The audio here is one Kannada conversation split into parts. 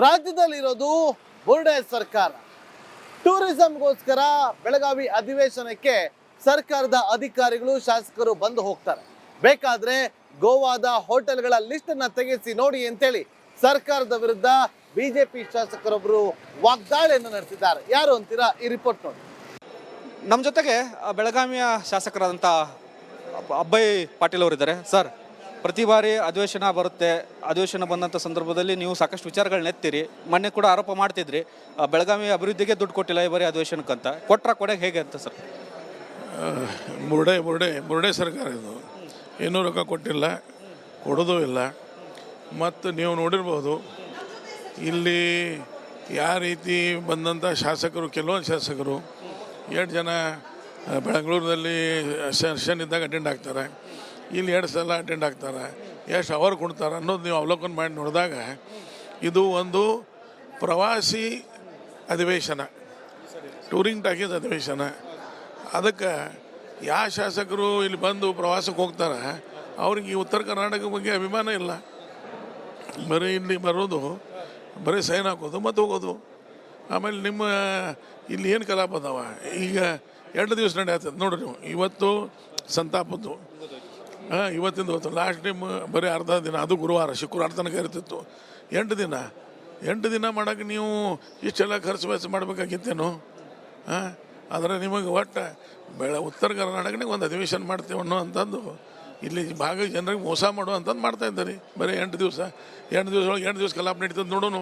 ರಾಜ್ಯದಲ್ಲಿರೋದು ಬುರ್ಡೆ ಸರ್ಕಾರ. ಟೂರಿಸಂಗೋಸ್ಕರ ಬೆಳಗಾವಿ ಅಧಿವೇಶನಕ್ಕೆ ಸರ್ಕಾರದ ಅಧಿಕಾರಿಗಳು ಶಾಸಕರು ಬಂದು ಹೋಗ್ತಾರೆ. ಬೇಕಾದ್ರೆ ಗೋವಾದ ಹೋಟೆಲ್ಗಳ ಲಿಸ್ಟ್ ಅನ್ನ ತೆಗೆಸಿ ನೋಡಿ ಅಂತೇಳಿ ಸರ್ಕಾರದ ವಿರುದ್ಧ ಬಿಜೆಪಿ ಶಾಸಕರೊಬ್ಬರು ವಾಗ್ದಾಳಿಯನ್ನು ನಡೆಸಿದ್ದಾರೆ. ಯಾರು ಅಂತೀರಾ? ಈ ರಿಪೋರ್ಟ್ ನೋಡಿ. ನಮ್ಮ ಜೊತೆಗೆ ಬೆಳಗಾವಿಯ ಶಾಸಕರಾದಂಥ ಅಬ್ಬಾಯಿ ಪಾಟೀಲ್ ಅವರಿದ್ದಾರೆ. ಸರ್, ಪ್ರತಿ ಬಾರಿ ಅಧಿವೇಶನ ಬರುತ್ತೆ, ಅಧಿವೇಶನ ಬಂದಂಥ ಸಂದರ್ಭದಲ್ಲಿ ನೀವು ಸಾಕಷ್ಟು ವಿಚಾರಗಳನ್ನ ಎತ್ತೀರಿ. ಮೊನ್ನೆ ಕೂಡ ಆರೋಪ ಮಾಡ್ತಿದ್ರಿ ಬೆಳಗಾವಿ ಅಭಿವೃದ್ಧಿಗೆ ದುಡ್ಡು ಕೊಟ್ಟಿಲ್ಲ ಈ ಬಾರಿ ಅಧಿವೇಶನಕ್ಕಂತ. ಕೊಡೆಗೆ ಹೇಗೆ ಅಂತ ಸರ್? ಬುರ್ಡೆ ಸರ್ಕಾರ ಇದು. ಏನೂ ರೊಕ್ಕ ಕೊಟ್ಟಿಲ್ಲ, ಕೊಡೋದು ಇಲ್ಲ. ಮತ್ತು ನೀವು ನೋಡಿರ್ಬೋದು ಇಲ್ಲಿ ಯಾವ ರೀತಿ ಬಂದಂಥ ಶಾಸಕರು, ಕೆಲವೊಂದು ಶಾಸಕರು 2 ಜನ ಬೆಂಗಳೂರಿನಲ್ಲಿ ಸೆಷನ್ ಇದ್ದಾಗ ಅಟೆಂಡ್ ಆಗ್ತಾರೆ, ಇಲ್ಲಿ 2 ಸಲ ಅಟೆಂಡ್ ಆಗ್ತಾರೆ. ಎಷ್ಟು ಅವರ್ ಕೊಡ್ತಾರೆ ಅನ್ನೋದು ನೀವು ಅವಲೋಕನ ಮಾಡಿ ನೋಡಿದಾಗ ಇದು ಒಂದು ಪ್ರವಾಸಿ ಅಧಿವೇಶನ, ಟೂರಿಂಗ್ ಟಾಕೀಸ್ ಅಧಿವೇಶನ. ಅದಕ್ಕೆ ಯಾವ ಶಾಸಕರು ಇಲ್ಲಿ ಬಂದು ಪ್ರವಾಸಕ್ಕೆ ಹೋಗ್ತಾರೆ ಅವ್ರಿಗೆ ಈ ಉತ್ತರ ಕರ್ನಾಟಕ ಬಗ್ಗೆ ಅಭಿಮಾನ ಇಲ್ಲ. ಬರೀ ಇಲ್ಲಿ ಬರೋದು, ಬರೀ ಸೈನ್ ಹಾಕೋದು ಮತ್ತು ಹೋಗೋದು. ಆಮೇಲೆ ನಿಮ್ಮ ಇಲ್ಲಿ ಏನು ಕಲಾಪ ಅದಾವ, ಈಗ 2 ದಿವಸ ನಡೆಯತ್ತದ ನೋಡ್ರಿ ನೀವು. ಇವತ್ತು ಸಂತಾಪದ್ದು, ಇವತ್ತಿಂದ ಹೊತ್ತು ಲಾಸ್ಟ್ ಟೈಮ್ ಬರೀ ಅರ್ಧ ದಿನ, ಅದು ಗುರುವಾರ ಶುಕ್ರವಾರ ತನಕ ಇರ್ತಿತ್ತು. 8 ದಿನ ಮಾಡೋಕೆ ನೀವು ಇಷ್ಟೆಲ್ಲ ಖರ್ಚು ವೆಚ್ಚ ಮಾಡಬೇಕಾಗಿತ್ತೇನು? ಆದರೆ ನಿಮಗೆ ಒಟ್ಟು ಉತ್ತರ ಕರ್ನಾಟಕನಾಗ ಒಂದು ಅಧಿವೇಶನ ಮಾಡ್ತೇವೆ ಅನ್ನೋ ಅಂಥದ್ದು ಇಲ್ಲಿ ಭಾಗ ಜನರಿಗೆ ಮೋಸ ಮಾಡುವಂಥದ್ದು ಮಾಡ್ತಾ ಇದ್ದಾರೆ. ಬರೀ 8 ದಿವಸ ಒಳಗೆ 2 ದಿವಸ ಕಲಾಪ ನಡೀತದೆ ನೋಡೋಣ.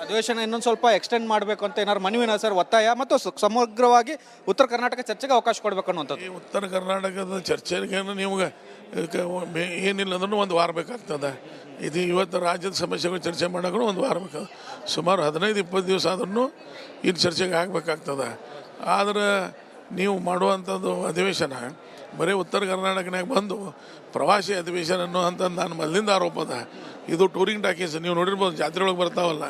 ಅಧಿವೇಶನ ಇನ್ನೊಂದು ಸ್ವಲ್ಪ ಎಕ್ಸ್ಟೆಂಡ್ ಮಾಡಬೇಕು ಅಂತ ಏನಾದ್ರು ಮನವಿನ ಸರ್ ಒತ್ತಾಯ, ಮತ್ತು ಸಮಗ್ರವಾಗಿ ಉತ್ತರ ಕರ್ನಾಟಕ ಚರ್ಚೆಗೆ ಅವಕಾಶ ಕೊಡಬೇಕು ಅನ್ನುವಂಥದ್ದು. ಈ ಉತ್ತರ ಕರ್ನಾಟಕದ ಚರ್ಚೆಗೆ ನಿಮ್ಗೆ ಏನಿಲ್ಲ ಅಂದ್ರೂ 1 ವಾರ ಬೇಕಾಗ್ತದೆ. ಇದು ಇವತ್ತು ರಾಜ್ಯದ ಸಮಸ್ಯೆಗಳು ಚರ್ಚೆ ಮಾಡೋಕ್ಕೂ 1 ವಾರ ಬೇಕಾದ. ಸುಮಾರು 15-20 ದಿವಸ ಆದ್ರೂ ಇಲ್ಲಿ ಚರ್ಚೆಗೆ ಆಗಬೇಕಾಗ್ತದೆ. ಆದರೆ ನೀವು ಮಾಡುವಂಥದ್ದು ಅಧಿವೇಶನ ಬರೀ ಉತ್ತರ ಕರ್ನಾಟಕನಾಗ ಬಂದು ಪ್ರವಾಸಿ ಅಧಿವೇಶನ ಅನ್ನೋ ಅಂಥದ್ದು ನಾನು ಮೊದಲಿಂದ ಆರೋಪ ಅದ. ಇದು ಟೂರಿಂಗ್ ಟಾಕೀಸ್ ನೀವು ನೋಡಿರ್ಬೋದು, ಜಾತ್ರೆ ಒಳಗೆ ಬರ್ತಾವಲ್ಲ,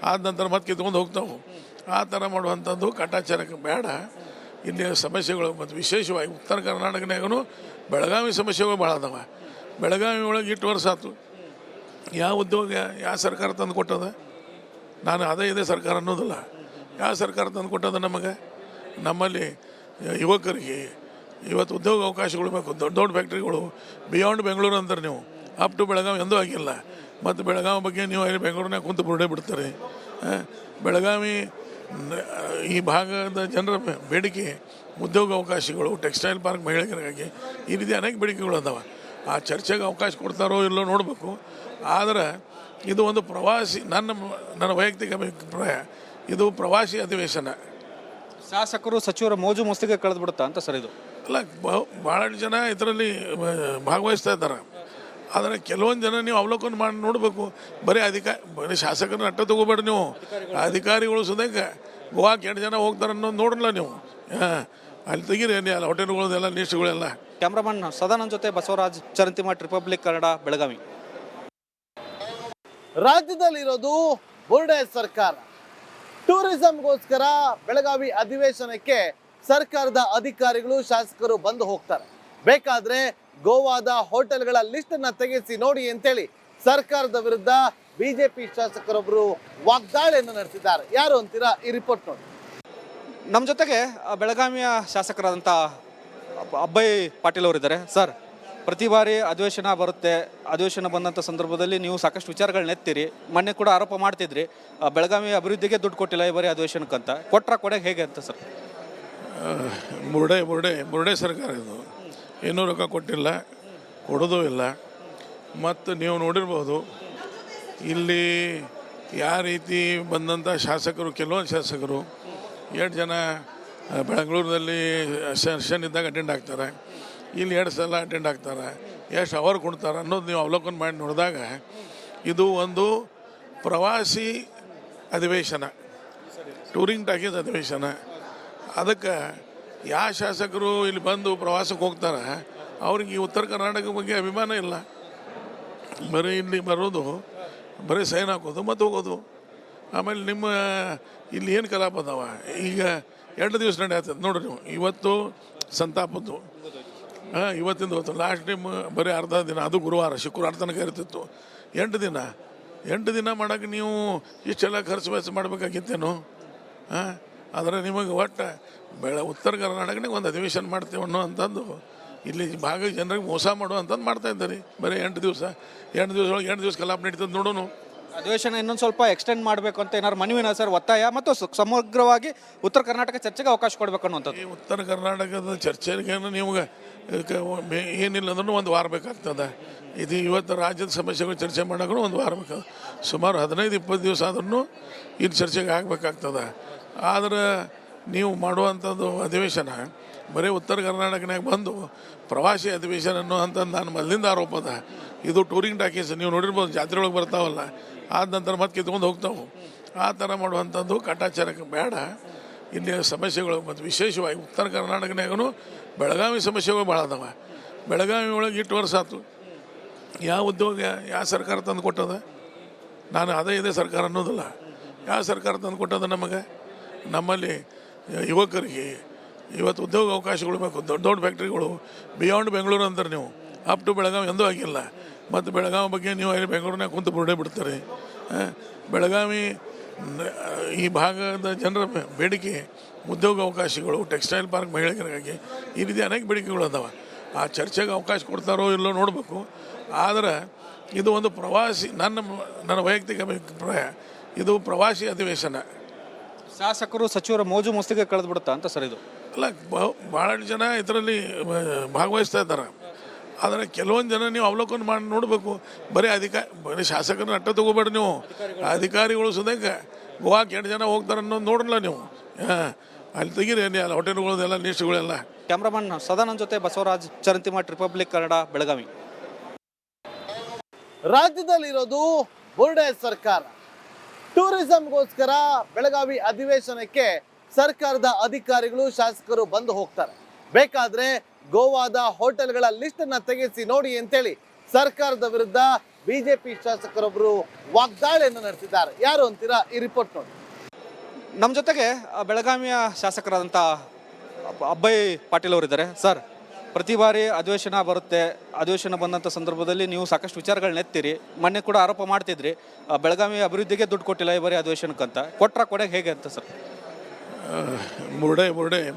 ಆದ ನಂತರ ಮತ್ತೆ ಕಿತ್ಕೊಂಡು ಹೋಗ್ತಾವೆ. ಆ ಥರ ಮಾಡುವಂಥದ್ದು ಕಟಾಚಾರಕ್ಕೆ ಬೇಡ. ಇಲ್ಲಿ ಸಮಸ್ಯೆಗಳು ಮತ್ತು ವಿಶೇಷವಾಗಿ ಉತ್ತರ ಕರ್ನಾಟಕನಾಗೂ ಬೆಳಗಾವಿ ಸಮಸ್ಯೆಗಳು ಭಾಳ ಅದಾವ. ಬೆಳಗಾವಿ ಒಳಗೆ 8 ವರ್ಷ ಆಯ್ತು, ಯಾವ ಉದ್ಯೋಗ ಯಾವ ಸರ್ಕಾರ ತಂದು ಕೊಟ್ಟದ? ನಾನು ಅದೇ ಸರ್ಕಾರ ಅನ್ನೋದಿಲ್ಲ. ಯಾವ ಸರ್ಕಾರ ತಂದು ಕೊಟ್ಟದ ನಮಗೆ? ನಮ್ಮಲ್ಲಿ ಯುವಕರಿಗೆ ಇವತ್ತು ಉದ್ಯೋಗ ಅವಕಾಶಗಳು ಬೇಕು. ದೊಡ್ಡ ಫ್ಯಾಕ್ಟ್ರಿಗಳು ಬಿಯಾಂಡ್ ಬೆಂಗಳೂರು ಅಂತಾರೆ ನೀವು, ಅಪ್ ಟು ಬೆಳಗಾವಿ ಎಂದೂ ಆಗಿಲ್ಲ. ಮತ್ತು ಬೆಳಗಾವಿ ಬಗ್ಗೆ ನೀವು ಅಲ್ಲಿ ಬೆಂಗಳೂರಿನಾಗ ಕುಂತು ಬುರುಡೆ ಬಿಡ್ತಾರೆ. ಬೆಳಗಾವಿ ಈ ಭಾಗದ ಜನರ ಬೇಡಿಕೆ ಉದ್ಯೋಗ ಅವಕಾಶಗಳು, ಟೆಕ್ಸ್ಟೈಲ್ ಪಾರ್ಕ್ ಮಹಿಳೆಯರಿಗಾಗಿ ಈ ರೀತಿ ಅನೇಕ ಬೇಡಿಕೆಗಳು ಅದಾವೆ. ಆ ಚರ್ಚೆಗೆ ಅವಕಾಶ ಕೊಡ್ತಾರೋ ಇಲ್ಲೋ ನೋಡಬೇಕು. ಆದರೆ ಇದು ಒಂದು ಪ್ರವಾಸಿ, ನನ್ನ ವೈಯಕ್ತಿಕ ಅಭಿಪ್ರಾಯ, ಇದು ಪ್ರವಾಸಿ ಅಧಿವೇಶನ. ಶಾಸಕರು ಸಚಿವರ ಮೋಜು ಮಸ್ತಿಗೆ ಕಳೆದು ಬಿಡುತ್ತಾ ಅಂತ ಸರ್ ಇದು? ಅಲ್ಲ, ಭಾಳಷ್ಟು ಜನ ಇದರಲ್ಲಿ ಭಾಗವಹಿಸ್ತಾ ಇದ್ದಾರೆ. ಆದರೆ ಕೆಲವೊಂದು ಜನ ನೀವು ಅವಲೋಕನ ಮಾಡಿ ನೋಡಬೇಕು. ಬರೀ ಶಾಸಕರನ್ನ ಅಟ್ಟ ತಗೋಬೇಡ್ರಿ ನೀವು. ಅಧಿಕಾರಿಗಳು ಸುದೇಕ ಗೋವಾಕ್ಕೆ 2 ಜನ ಹೋಗ್ತಾರೆ ಅನ್ನೋದು ನೋಡಲ್ಲ ನೀವು. ಅಲ್ಲಿ ತೆಗೀರಿ ಅಲ್ಲಿ ಹೋಟೆಲ್ಗಳದೆಲ್ಲ ಲಿಸ್ಟ್ಗಳೆಲ್ಲ. ಕ್ಯಾಮ್ರಾಮನ್ ಸದಾನಂದ್ ಜೊತೆ ಬಸವರಾಜ್, ಚರಂತಿಮಠ್, ರಿಪಬ್ಲಿಕ್ ಕನ್ನಡ, ಬೆಳಗಾವಿ. ರಾಜ್ಯದಲ್ಲಿರೋದು ಬುರ್ಡೆ ಸರ್ಕಾರ. ಟೂರಿಸಂಗೋಸ್ಕರ ಬೆಳಗಾವಿ ಅಧಿವೇಶನಕ್ಕೆ ಸರ್ಕಾರದ ಅಧಿಕಾರಿಗಳು ಶಾಸಕರು ಬಂದು ಹೋಗ್ತಾರೆ. ಬೇಕಾದ್ರೆ ಗೋವಾದ ಹೋಟೆಲ್ಗಳ ಲಿಸ್ಟ್ ಅನ್ನ ತೆಗೆಸಿ ನೋಡಿ ಅಂತೇಳಿ ಸರ್ಕಾರದ ವಿರುದ್ಧ ಬಿಜೆಪಿ ಶಾಸಕರೊಬ್ಬರು ವಾಗ್ದಾಳಿಯನ್ನು ನಡೆಸಿದ್ದಾರೆ. ಯಾರು ಅಂತೀರಾ? ಈ ರಿಪೋರ್ಟ್ ನೋಡಿ. ನಮ್ಮ ಜೊತೆಗೆ ಬೆಳಗಾವಿಯ ಶಾಸಕರಾದಂಥ ಅಬ್ಬಾಯಿ ಪಾಟೀಲ್ ಅವರಿದ್ದಾರೆ. ಸರ್, ಪ್ರತಿ ಬಾರಿ ಅಧಿವೇಶನ ಬರುತ್ತೆ, ಅಧಿವೇಶನ ಬಂದಂಥ ಸಂದರ್ಭದಲ್ಲಿ ನೀವು ಸಾಕಷ್ಟು ವಿಚಾರಗಳನ್ನ ಎತ್ತೀರಿ. ಮೊನ್ನೆ ಕೂಡ ಆರೋಪ ಮಾಡ್ತಿದ್ರಿ ಬೆಳಗಾವಿ ಅಭಿವೃದ್ಧಿಗೆ ದುಡ್ಡು ಕೊಟ್ಟಿಲ್ಲ ಈ ಬಾರಿ ಅಧಿವೇಶನಕ್ಕಂತ. ಕೊಡೆಗೆ ಹೇಗೆ ಅಂತ ಸರ್? ಬುರ್ಡೆ ಸರ್ಕಾರ ಇದು. ಏನೂ ರೊಕ್ಕ ಕೊಟ್ಟಿಲ್ಲ, ಕೊಡೋದು ಇಲ್ಲ. ಮತ್ತು ನೀವು ನೋಡಿರ್ಬೋದು ಇಲ್ಲಿ ಯಾವ ರೀತಿ ಬಂದಂಥ ಶಾಸಕರು, ಕೆಲವೊಂದು ಶಾಸಕರು 2 ಜನ ಬೆಂಗಳೂರಿನಲ್ಲಿ ಸೆಷನ್ ಇದ್ದಾಗ ಅಟೆಂಡ್ ಆಗ್ತಾರೆ, ಇಲ್ಲಿ 2 ಸಲ ಅಟೆಂಡ್ ಆಗ್ತಾರೆ. ಎಷ್ಟು ಅವರ್ ಕೊಡ್ತಾರೆ ಅನ್ನೋದು ನೀವು ಅವಲೋಕನ ಮಾಡಿ ನೋಡಿದಾಗ ಇದು ಒಂದು ಪ್ರವಾಸಿ ಅಧಿವೇಶನ, ಟೂರಿಂಗ್ ಟಾಕೀಸ್ ಅಧಿವೇಶನ. ಅದಕ್ಕೆ ಯಾವ ಶಾಸಕರು ಇಲ್ಲಿ ಬಂದು ಪ್ರವಾಸಕ್ಕೆ ಹೋಗ್ತಾರೆ ಅವ್ರಿಗೆ ಈ ಉತ್ತರ ಕರ್ನಾಟಕ ಬಗ್ಗೆ ಅಭಿಮಾನ ಇಲ್ಲ. ಬರೀ ಇಲ್ಲಿ ಬರೋದು, ಬರೀ ಸೈನ್ ಹಾಕೋದು ಮತ್ತು ಹೋಗೋದು. ಆಮೇಲೆ ನಿಮ್ಮ ಇಲ್ಲಿ ಏನು ಕಲಾಪ ಅದಾವ, ಈಗ 2 ದಿವಸ ನಡೆಯತ್ತದ ನೋಡ್ರಿ ನೀವು. ಇವತ್ತು ಸಂತಾಪದ್ದು, ಇವತ್ತಿಂದ ಹೊತ್ತು ಲಾಸ್ಟ್ ಟೈಮ್ ಬರೀ ಅರ್ಧ ದಿನ, ಅದು ಗುರುವಾರ ಶುಕ್ರವಾರ ತನಕ ಇರ್ತಿತ್ತು. 8 8 ದಿನ ಮಾಡೋಕೆ ನೀವು ಇಷ್ಟೆಲ್ಲ ಖರ್ಚು ವೆಚ್ಚ ಮಾಡಬೇಕಾಗಿತ್ತೇನು? ಹಾಂ, ಆದರೆ ನಿಮಗೆ ಒಟ್ಟು ಉತ್ತರ ಕರ್ನಾಟಕನಾಗ ಒಂದು ಅಧಿವೇಶನ ಮಾಡ್ತೇವೆ ಅನ್ನೋ ಅಂಥದ್ದು ಇಲ್ಲಿ ಭಾಗ ಜನರಿಗೆ ಮೋಸ ಮಾಡುವಂಥದ್ದು ಮಾಡ್ತಾ ಇದ್ದಾರೆ. ಬರೀ 8 ದಿವಸ ಒಳಗೆ 8 ದಿವಸ ಕಲಾಪ ನಡೀತದೆ ನೋಡೋಣ. ಅಧಿವೇಶನ ಇನ್ನೊಂದು ಸ್ವಲ್ಪ ಎಕ್ಸ್ಟೆಂಡ್ ಮಾಡಬೇಕು ಅಂತ ಏನಾದ್ರು ಮನವಿನ ಸರ್ ಒತ್ತಾಯ ಮತ್ತು ಸಮಗ್ರವಾಗಿ ಉತ್ತರ ಕರ್ನಾಟಕ ಚರ್ಚೆಗೆ ಅವಕಾಶ ಕೊಡಬೇಕು ಅನ್ನುವಂಥದ್ದು. ಈ ಉತ್ತರ ಕರ್ನಾಟಕದ ಚರ್ಚೆಗೆ ನಿಮ್ಗೆ ಏನಿಲ್ಲ ಅಂದ್ರೂ ಒಂದು ವಾರ ಬೇಕಾಗ್ತದೆ. ಇದು ಇವತ್ತು ರಾಜ್ಯದ ಸಮಸ್ಯೆಗಳು ಚರ್ಚೆ ಮಾಡೋಕ್ಕೂ ಒಂದು ವಾರ ಬೇಕಾದ. ಸುಮಾರು 15-20 ದಿವಸ ಆದ್ರೂ ಇಲ್ಲಿ ಚರ್ಚೆಗೆ ಆಗಬೇಕಾಗ್ತದೆ. ಆದರೆ ನೀವು ಮಾಡುವಂಥದ್ದು ಅಧಿವೇಶನ ಬರೀ ಉತ್ತರ ಕರ್ನಾಟಕನಾಗ ಬಂದು ಪ್ರವಾಸಿ ಅಧಿವೇಶನ ಅನ್ನೋಂಥದ್ದು ನಾನು ಮೊದಲಿಂದ ಆರೋಪ ಅದ. ಇದು ಟೂರಿಂಗ್ ಟಾಕೀಸ್ ನೀವು ನೋಡಿರ್ಬೋದು, ಜಾತ್ರೆ ಒಳಗೆ ಬರ್ತಾವಲ್ಲ, ಆದ ನಂತರ ಮತ್ತೆ ಕಿತ್ಕೊಂಡು ಹೋಗ್ತಾವೆ. ಆ ಥರ ಮಾಡುವಂಥದ್ದು ಕಟಾಚಾರಕ್ಕೆ ಬೇಡ. ಇಲ್ಲಿ ಸಮಸ್ಯೆಗಳು ಮತ್ತು ವಿಶೇಷವಾಗಿ ಉತ್ತರ ಕರ್ನಾಟಕನಾಗೂ ಬೆಳಗಾವಿ ಸಮಸ್ಯೆಗಳು ಭಾಳ ಅದಾವ. ಬೆಳಗಾವಿ ಒಳಗೆ 8 ವರ್ಷ ಆಯ್ತು, ಯಾವ ಉದ್ಯೋಗ ಯಾವ ಸರ್ಕಾರ ತಂದು ಕೊಟ್ಟದ? ನಾನು ಅದೇ ಸರ್ಕಾರ ಅನ್ನೋದಿಲ್ಲ, ಯಾವ ಸರ್ಕಾರ ತಂದು ಕೊಟ್ಟದ ನಮಗೆ? ನಮ್ಮಲ್ಲಿ ಯುವಕರಿಗೆ ಇವತ್ತು ಉದ್ಯೋಗ ಅವಕಾಶಗಳು ಬೇಕು. ದೊಡ್ಡ ದೊಡ್ಡ ಫ್ಯಾಕ್ಟ್ರಿಗಳು ಬಿಯಾಂಡ್ ಬೆಂಗಳೂರು ಅಂತಾರೆ ನೀವು, ಅಪ್ ಟು ಬೆಳಗಾವಿ ಎಂದೂ ಆಗಿಲ್ಲ. ಮತ್ತು ಬೆಳಗಾವಿ ಬಗ್ಗೆ ನೀವು ಅಲ್ಲಿ ಬೆಂಗಳೂರಿನಾಗ ಕುಂತು ಬುರುಡೆ ಬಿಡ್ತಾರೆ. ಬೆಳಗಾವಿ ಈ ಭಾಗದ ಜನರ ಬೇಡಿಕೆ ಉದ್ಯೋಗ ಅವಕಾಶಗಳು, ಟೆಕ್ಸ್ಟೈಲ್ ಪಾರ್ಕ್ ಮಹಿಳೆಯರಿಗಾಗಿ ಈ ರೀತಿ ಅನೇಕ ಬೇಡಿಕೆಗಳು ಅದಾವೆ. ಆ ಚರ್ಚೆಗೆ ಅವಕಾಶ ಕೊಡ್ತಾರೋ ಇಲ್ಲೋ ನೋಡಬೇಕು. ಆದರೆ ಇದು ಒಂದು ಪ್ರವಾಸಿ, ನನ್ನ ವೈಯಕ್ತಿಕ ಅಭಿಪ್ರಾಯ, ಇದು ಪ್ರವಾಸಿ ಅಧಿವೇಶನ. ಶಾಸಕರು ಸಚಿವರ ಮೋಜು ಮಸ್ತಿಗೆ ಕಳೆದು ಬಿಡುತ್ತಾ ಅಂತ ಸರ್ ಇದು? ಅಲ್ಲ, ಭಾಳಷ್ಟು ಜನ ಇದರಲ್ಲಿ ಭಾಗವಹಿಸ್ತಾ ಇದ್ದಾರೆ. ಆದರೆ ಕೆಲವೊಂದು ಜನ ನೀವು ಅವಲೋಕನ ಮಾಡಿ ನೋಡಬೇಕು. ಬರೀ ಶಾಸಕರನ್ನ ಅಟ್ಟ ತಗೋಬೇಡ್ರಿ ನೀವು, ಅಧಿಕಾರಿಗಳು ಸುದೇಕ ಗೋವಾಕ್ಕೆ 8 ಜನ ಹೋಗ್ತಾರೆ ಅನ್ನೋದು ನೋಡಲ್ಲ ನೀವು. ಅಲ್ಲಿ ತೆಗೀರಿ ಅಲ್ಲಿ ಹೋಟೆಲ್ಗಳದೆಲ್ಲ ಲಿಸ್ಟ್ಗಳೆಲ್ಲ. ಕ್ಯಾಮ್ರಾಮನ್ ಸದಾನಂದ್ ಜೊತೆ ಬಸವರಾಜ್, ಚರಂತಿಮಠ್, ರಿಪಬ್ಲಿಕ್ ಕನ್ನಡ, ಬೆಳಗಾವಿ. ರಾಜ್ಯದಲ್ಲಿರೋದು ಬುರ್ಡೆ ಸರ್ಕಾರ. ಟೂರಿಸಂಗೋಸ್ಕರ ಬೆಳಗಾವಿ ಅಧಿವೇಶನಕ್ಕೆ ಸರ್ಕಾರದ ಅಧಿಕಾರಿಗಳು ಶಾಸಕರು ಬಂದು ಹೋಗ್ತಾರೆ. ಬೇಕಾದ್ರೆ ಗೋವಾದ ಹೋಟೆಲ್ಗಳ ಲಿಸ್ಟ್ ಅನ್ನ ತೆಗೆಸಿ ನೋಡಿ ಅಂತೇಳಿ ಸರ್ಕಾರದ ವಿರುದ್ಧ ಬಿಜೆಪಿ ಶಾಸಕರೊಬ್ಬರು ವಾಗ್ದಾಳಿಯನ್ನು ನಡೆಸಿದ್ದಾರೆ. ಯಾರು ಅಂತೀರಾ? ಈ ರಿಪೋರ್ಟ್ ನೋಡಿ. ನಮ್ಮ ಜೊತೆಗೆ ಬೆಳಗಾವಿಯ ಶಾಸಕರಾದಂಥ ಅಬ್ಬಯ್ ಪಾಟೀಲ್ ಅವರಿದ್ದಾರೆ. ಸರ್, ಪ್ರತಿ ಬಾರಿ ಅಧಿವೇಶನ ಬರುತ್ತೆ, ಅಧಿವೇಶನ ಬಂದಂಥ ಸಂದರ್ಭದಲ್ಲಿ ನೀವು ಸಾಕಷ್ಟು ವಿಚಾರಗಳನ್ನ ಎತ್ತೀರಿ. ಮೊನ್ನೆ ಕೂಡ ಆರೋಪ ಮಾಡ್ತಿದ್ರಿ ಬೆಳಗಾವಿ ಅಭಿವೃದ್ಧಿಗೆ ದುಡ್ಡು ಕೊಟ್ಟಿಲ್ಲ ಈ ಬಾರಿ ಅಧಿವೇಶನಕ್ಕಂತ. ಕೊಡೆಗೆ ಹೇಗೆ ಅಂತ ಸರ್?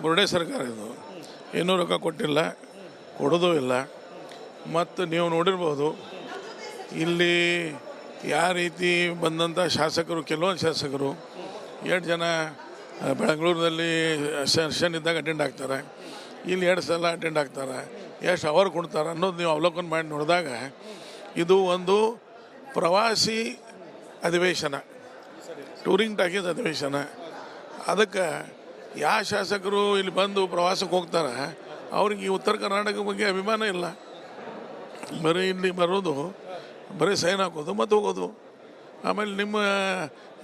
ಬುರ್ಡೆ ಸರ್ಕಾರ ಇದು, ಏನೂ ರೊಕ್ಕ ಕೊಟ್ಟಿಲ್ಲ, ಕೊಡೋದು ಇಲ್ಲ. ಮತ್ತು ನೀವು ನೋಡಿರ್ಬೋದು ಇಲ್ಲಿ ಯಾವ ರೀತಿ ಬಂದಂಥ ಶಾಸಕರು, ಕೆಲವೊಂದು ಶಾಸಕರು 8 ಜನ ಬೆಂಗಳೂರಲ್ಲಿ ಸೆಷನ್ ಇದ್ದಾಗ ಅಟೆಂಡ್ ಆಗ್ತಾರೆ, ಇಲ್ಲಿ 2 ಸಲ ಅಟೆಂಡ್ ಆಗ್ತಾರೆ. ಎಷ್ಟು ಅವರ್ ಕೊಡ್ತಾರೆ ಅನ್ನೋದು ನೀವು ಅವಲೋಕನ ಮಾಡಿ ನೋಡಿದಾಗ ಇದು ಒಂದು ಪ್ರವಾಸಿ ಅಧಿವೇಶನ, ಟೂರಿಂಗ್ ಟಾಕೀಸ್ ಅಧಿವೇಶನ. ಅದಕ್ಕೆ ಯಾವ ಶಾಸಕರು ಇಲ್ಲಿ ಬಂದು ಪ್ರವಾಸಕ್ಕೆ ಹೋಗ್ತಾರೆ ಅವ್ರಿಗೆ ಈ ಉತ್ತರ ಕರ್ನಾಟಕ ಬಗ್ಗೆ ಅಭಿಮಾನ ಇಲ್ಲ. ಬರೀ ಇಲ್ಲಿ ಬರೋದು, ಬರೀ ಸೈನ್ ಹಾಕೋದು ಮತ್ತು ಹೋಗೋದು. ಆಮೇಲೆ ನಿಮ್ಮ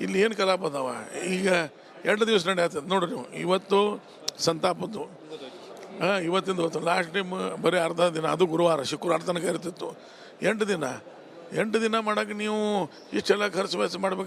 ಇಲ್ಲಿ ಏನು ಕಲಾಪ ಅದಾವ? ಈಗ 2 ದಿವಸ ನಡೆಯತ್ತದ ನೋಡ್ರಿ ನೀವು. ಇವತ್ತು ಸಂತಾಪದ್ದು, ಇವತ್ತಿಂದ ಹೊತ್ತು ಲಾಸ್ಟ್ ಟೈಮ್ ಬರೀ ಅರ್ಧ ದಿನ, ಅದು ಗುರುವಾರ, ಶುಕ್ರವಾರ ತನಕ ಇರ್ತಿತ್ತು. 8 ದಿನ ಮಾಡೋಕ್ಕೆ ನೀವು ಇಷ್ಟೆಲ್ಲ ಖರ್ಚು ವೆಚ್ಚ ಮಾಡ್ಬೇಕು.